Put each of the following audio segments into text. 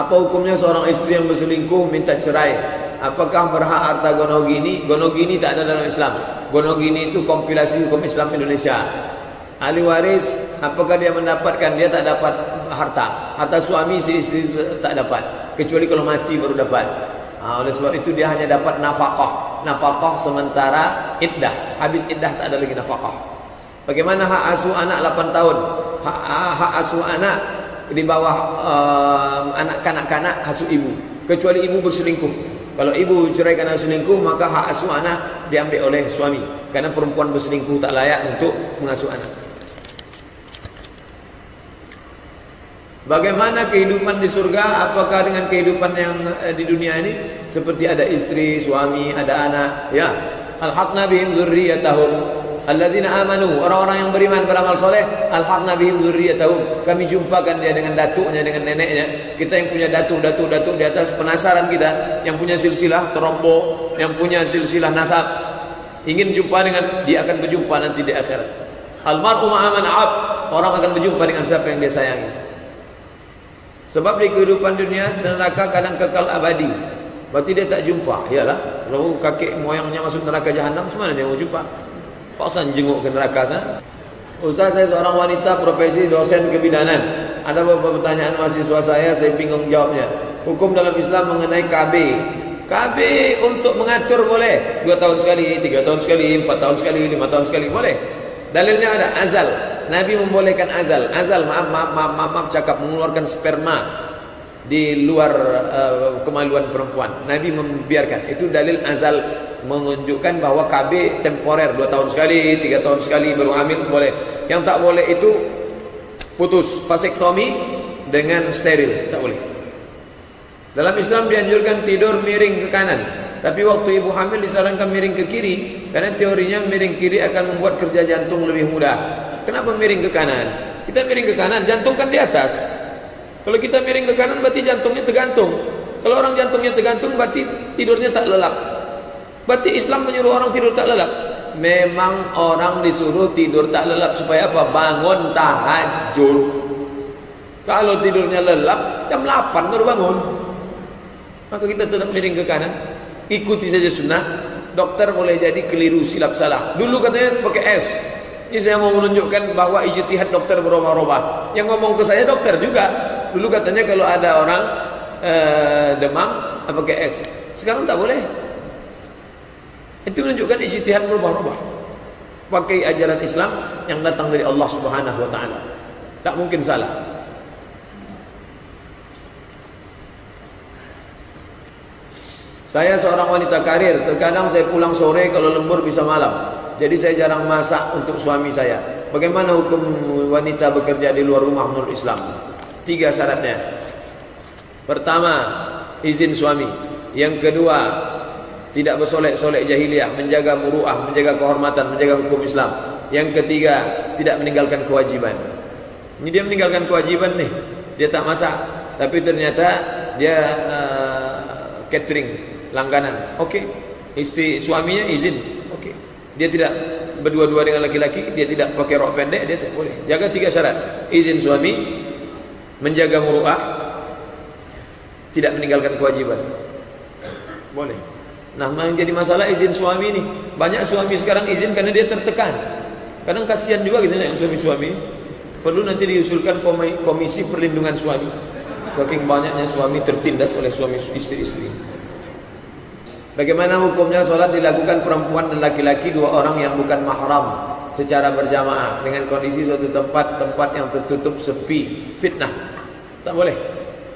Apa hukumnya seorang istri yang berselingkuh minta cerai? Apakah berhak harta gonogini? Gonogini tak ada dalam Islam. Gonogini itu kompilasi hukum Islam Indonesia. Ahli waris, apakah dia mendapatkan? Dia tak dapat harta. Harta suami si istri tak dapat, kecuali kalau mati baru dapat. Oleh sebab itu dia hanya dapat nafkah. Nafkah sementara iddah. Habis iddah tak ada lagi nafkah. Bagaimana hak asuh anak 8 tahun? Hak asuh anak di bawah anak kanak-kanak asuh ibu, kecuali ibu berselingkuh. Kalau ibu cerai kerana selingkuh, maka hak asuh anak diambil oleh suami, karena perempuan berselingkuh tak layak untuk mengasuh anak. Bagaimana kehidupan di surga? Apakah dengan kehidupan yang di dunia ini seperti ada istri, suami, ada anak? Ya, alhaqna bihim dzurriyyatahum alladzina amanu, orang-orang yang beriman beramal soleh, alhaqna bihim dzurriyyatahum, kami jumpakan dia dengan datuknya, dengan neneknya. Kita yang punya datuk di atas, penasaran kita yang punya silsilah terombo, yang punya silsilah nasab, ingin jumpa dengan dia, akan berjumpa nanti di akhirat. Almar'u ma'a man ahab, orang akan berjumpa dengan siapa yang dia sayangi. Sebab di kehidupan dunia neraka kadang kekal abadi, berarti dia tak jumpa. Yalah, kalau kakek moyangnya masuk neraka jahanam, macam mana dia mau jumpa? Paksa jenguk ke neraka sana. Ustaz, saya seorang wanita profesi dosen kebidanan. Ada beberapa pertanyaan mahasiswa saya bingung jawabnya. Hukum dalam Islam mengenai KB. KB untuk mengatur boleh 2 tahun sekali, 3 tahun sekali, 4 tahun sekali, 5 tahun sekali, boleh. Dalilnya ada azal. Nabi membolehkan azal. Azal, maaf cakap, mengeluarkan sperma di luar kemaluan perempuan. Nabi membiarkan. Itu dalil azal, menunjukkan bahawa KB temporer, 2 tahun sekali, 3 tahun sekali baru hamil boleh. Yang tak boleh itu putus, vasektomi dengan steril, tak boleh. Dalam Islam dianjurkan tidur miring ke kanan, tapi waktu ibu hamil disarankan miring ke kiri, karena teorinya miring kiri akan membuat kerja jantung lebih mudah. Kenapa miring ke kanan? Kita miring ke kanan, jantung kan di atas. Kalau kita miring ke kanan berarti jantungnya tergantung. Kalau orang jantungnya tergantung berarti tidurnya tak lelap. Berarti Islam menyuruh orang tidur tak lelap. Memang orang disuruh tidur tak lelap supaya apa? Bangun tahajud. Kalau tidurnya lelap jam 8 baru bangun, maka kita tetap miring ke kanan. Ikuti saja sunnah. Dokter boleh jadi keliru, silap salah. Dulu katanya pakai S. Ini saya mau menunjukkan bahawa ijtihad dokter berubah-ubah. Yang ngomong ke saya dokter juga. Dulu katanya kalau ada orang demam pakai S. Sekarang tak boleh. Itu menunjukkan ijtihad berubah-ubah. Pakai ajaran Islam yang datang dari Allah Subhanahu wa taala. Tak mungkin salah. Saya seorang wanita karir. Terkadang saya pulang sore, kalau lembur bisa malam. Jadi saya jarang masak untuk suami saya. Bagaimana hukum wanita bekerja di luar rumah menurut Islam? 3 syaratnya. Pertama, izin suami. Yang kedua, tidak bersolek-solek jahiliyah, menjaga muru'ah, menjaga kehormatan, menjaga hukum Islam. Yang ketiga, tidak meninggalkan kewajiban. Ini dia meninggalkan kewajiban nih. Dia tak masak, tapi ternyata dia catering, langganan. Okey. Istri suaminya izin. Okey. Dia tidak berdua-dua dengan laki-laki, dia tidak pakai rok pendek, dia tak boleh. Jaga 3 syarat. Izin suami, menjaga muru'ah, tidak meninggalkan kewajiban. Boleh. Nah, yang jadi masalah izin suami ni. Banyak suami sekarang izin kerana dia tertekan. Kadang kasihan juga kita yang suami-suami. Perlu nanti diusulkan komisi perlindungan suami. Saking banyaknya suami tertindas oleh suami istri-istri. Bagaimana hukumnya solat dilakukan perempuan dan laki-laki, 2 orang yang bukan mahram secara berjamaah dengan kondisi suatu tempat yang tertutup sepi, fitnah? Tak boleh.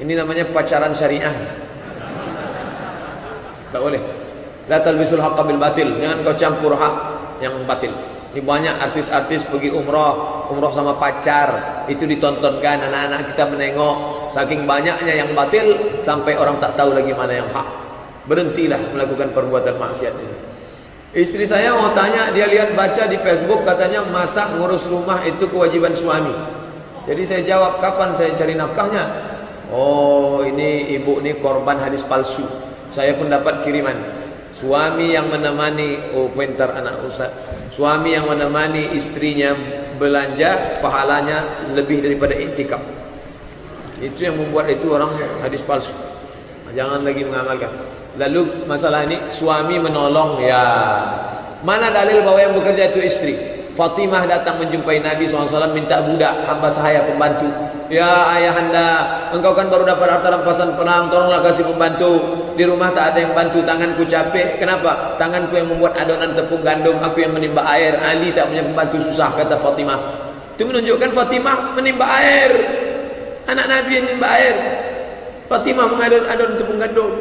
Ini namanya pacaran syariah. Tak boleh. La talbisul haqqa bil batil. Jangan kau campur hak yang batil. Ini banyak artis-artis pergi umrah sama pacar, itu ditontonkan, anak-anak kita menengok. Saking banyaknya yang batil sampai orang tak tahu lagi mana yang hak. Berhentilah melakukan perbuatan maksiat ini. Istri saya mau tanya, dia lihat baca di Facebook katanya masak ngurus rumah itu kewajiban suami. Jadi saya jawab, kapan saya cari nafkahnya? Oh, ini ibu ni korban hadis palsu. Saya pun dapat kiriman. Suami yang menemani, oh pintar anak ustaz. Suami yang menemani istrinya belanja, pahalanya lebih daripada iktikaf. Itu yang membuat itu orang hadis palsu. Jangan lagi mengamalkan. Lalu masalah ini suami menolong, ya. Mana dalil bahwa yang bekerja itu istri? Fatimah datang menjumpai Nabi SAW, minta budak, hamba sahaya, pembantu. Ya ayahanda, engkau kan baru dapat harta rampasan perang, tolonglah kasih pembantu. Di rumah tak ada yang bantu, tanganku capek. Kenapa? Tanganku yang membuat adonan tepung gandum, aku yang menimba air. Ali tak punya pembantu, susah, kata Fatimah. Itu menunjukkan Fatimah menimba air. Anak Nabi yang menimba air. Fatimah mengadon adonan tepung gandum.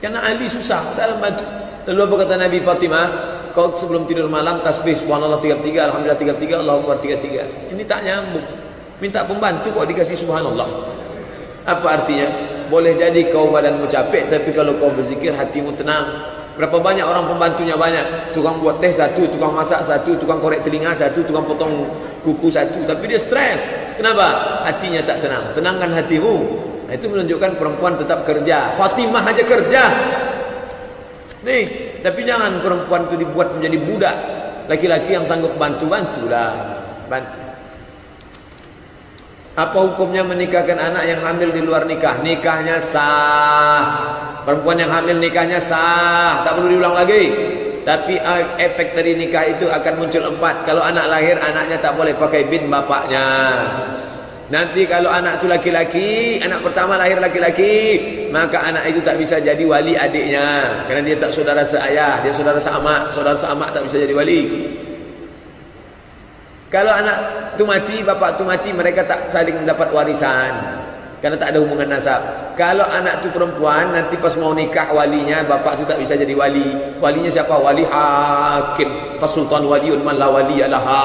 Karena Ali susah, tak ada bantu. Lalu apa kata Nabi? Fatimah, kau sebelum tidur malam tasbih subhanallah 33, alhamdulillah 33, Allahu akbar 33. Ini tak nyambung. Minta pembantu kok dikasih subhanallah. Apa artinya? Boleh jadi kau badanmu capek, tapi kalau kau berzikir hatimu tenang. Berapa banyak orang pembantunya banyak. Tukang buat teh satu, tukang masak satu, tukang korek telinga satu, tukang potong kuku satu, tapi dia stres. Kenapa? Hatinya tak tenang. Tenangkan hatimu. Nah, itu menunjukkan perempuan tetap kerja. Fatimah aja kerja. Nih, tapi jangan perempuan itu dibuat menjadi budak. Laki-laki yang sanggup bantu-bantulah. Bantu. Apa hukumnya menikahkan anak yang hamil di luar nikah? Nikahnya sah. Perempuan yang hamil nikahnya sah, tak perlu diulang lagi. Tapi efek dari nikah itu akan muncul 4. Kalau anak lahir, anaknya tak boleh pakai bin bapaknya. Nanti kalau anak itu laki-laki, anak pertama lahir laki-laki, maka anak itu tak bisa jadi wali adiknya, karena dia tak saudara seayah, dia saudara seamak. Saudara seamak tak bisa jadi wali. Kalau anak itu mati, bapak itu mati, mereka tak saling mendapat warisan, karena tak ada hubungan nasab. Kalau anak itu perempuan, nanti pas mau nikah walinya, bapak itu tak bisa jadi wali. Walinya siapa? Wali hakim. Fasultan waliun man la waliyalaha.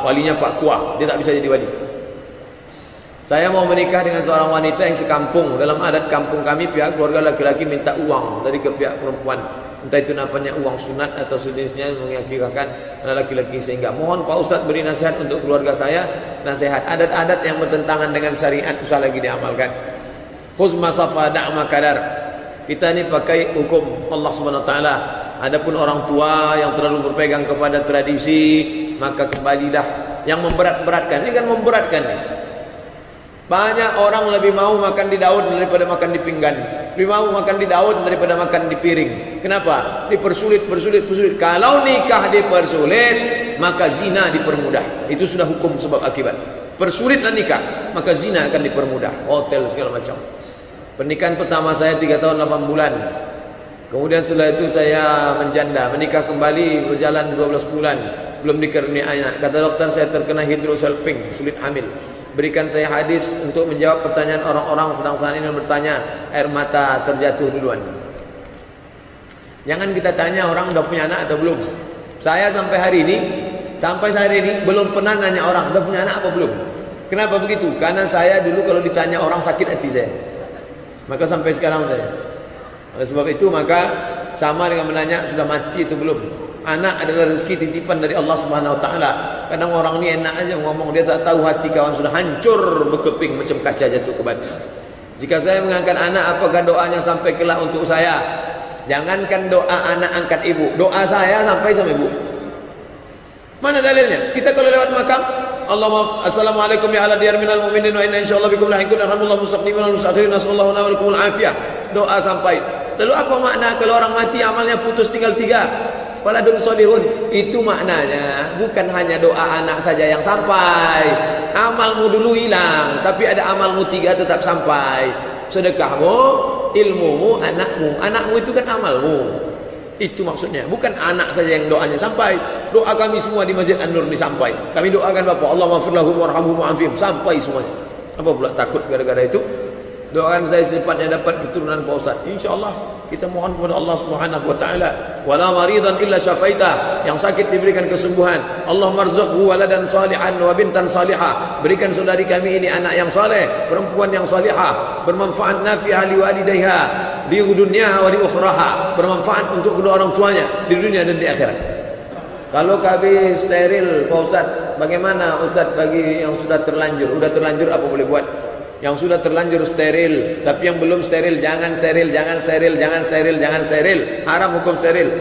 Walinya Pak Kuah, dia tak bisa jadi wali. Saya mau menikah dengan seorang wanita yang sekampung. Dalam adat kampung kami, pihak keluarga laki-laki minta uang dari ke pihak perempuan. Entah itu namanya uang sunat atau sejenisnya, mengakikahkan laki-laki. Sehingga mohon Pak Ustadz beri nasihat untuk keluarga saya. Nasihat adat-adat yang bertentangan dengan syariat usah lagi diamalkan. Khuz masafa da'ma kadar. Kita ini pakai hukum Allah Subhanahu wa taala. Adapun orang tua yang terlalu berpegang kepada tradisi, maka kembalilah. Yang memberat-beratkan, ini kan memberatkan nih. Banyak orang lebih mau makan di daun daripada makan di pinggan. Lebih mau makan di daun daripada makan di piring. Kenapa? Dipersulit. Kalau nikah dipersulit, maka zina dipermudah. Itu sudah hukum sebab akibat. Persulitlah nikah, maka zina akan dipermudah. Hotel segala macam. Pernikahan pertama saya 3 tahun 8 bulan. Kemudian setelah itu saya menjanda, menikah kembali berjalan 12 bulan. Belum dikaruniai anak. Kata dokter saya terkena hidrosalping, sulit hamil. Berikan saya hadis untuk menjawab pertanyaan orang-orang sedang saat ini bertanya, air mata terjatuh duluan. Jangan kita tanya orang udah punya anak atau belum. Saya sampai hari ini belum pernah nanya orang udah punya anak apa belum. Kenapa begitu? Karena saya dulu kalau ditanya orang sakit hati saya. Maka sampai sekarang saya. Oleh sebab itu maka sama dengan menanya sudah mati itu belum. Anak adalah rezeki titipan dari Allah Subhanahu wa taala. Kadang orang ni enak aja ngomong, dia tak tahu hati kawan sudah hancur berkeping macam kaca jatuh ke batu. Jika saya mengangkat anak, apakah doanya sampai kelak untuk saya? Jangankan doa anak angkat ibu, doa saya sampai sama ibu. Mana dalilnya? Kita kalau lewat makam, Allahumma assalamualaikum ya ala diyar minal mu'minin wa inna insyaallah bikum lahiqun alhamdulillah mustaqdimin wal mustakhirin nasallallahu wa lakumul afiyah. Doa sampai. Lalu apa makna kalau orang mati amalnya putus tinggal 3? Waladun solihun, itu maknanya bukan hanya doa anak saja yang sampai. Amalmu dulu hilang, tapi ada amalmu 3 tetap sampai. Sedekahmu, ilmumu, anakmu. Anakmu itu kan amalmu. Itu maksudnya. Bukan anak saja yang doanya sampai. Doa kami semua di Masjid An-Nur ini sampai. Kami doakan Bapak, Allahumma firlahum warhamhum wa'afihim. Sampai semuanya. Apa pula takut gara-gara itu? Doakan saya secepatnya dapat keturunan Pak Ustaz. InsyaAllah kita mohon kepada Allah Subhanahu wa taala. Wala maridan illa syafaita. Yang sakit diberikan kesembuhan. Allahumma rzuqhu waladan salihan wa bintan salihah. Berikan saudari kami ini anak yang saleh, perempuan yang salihah, bermanfaat nafi'ah li walidayha di dunia wa di ukhraha. Bermanfaat untuk kedua orang tuanya di dunia dan di akhirat. Kalau KB steril Pak Ustaz, bagaimana Ustaz bagi yang sudah terlanjur? Sudah terlanjur apa boleh buat? Yang sudah terlanjur steril, tapi yang belum steril jangan steril, jangan steril, jangan steril, jangan steril. Haram hukum steril.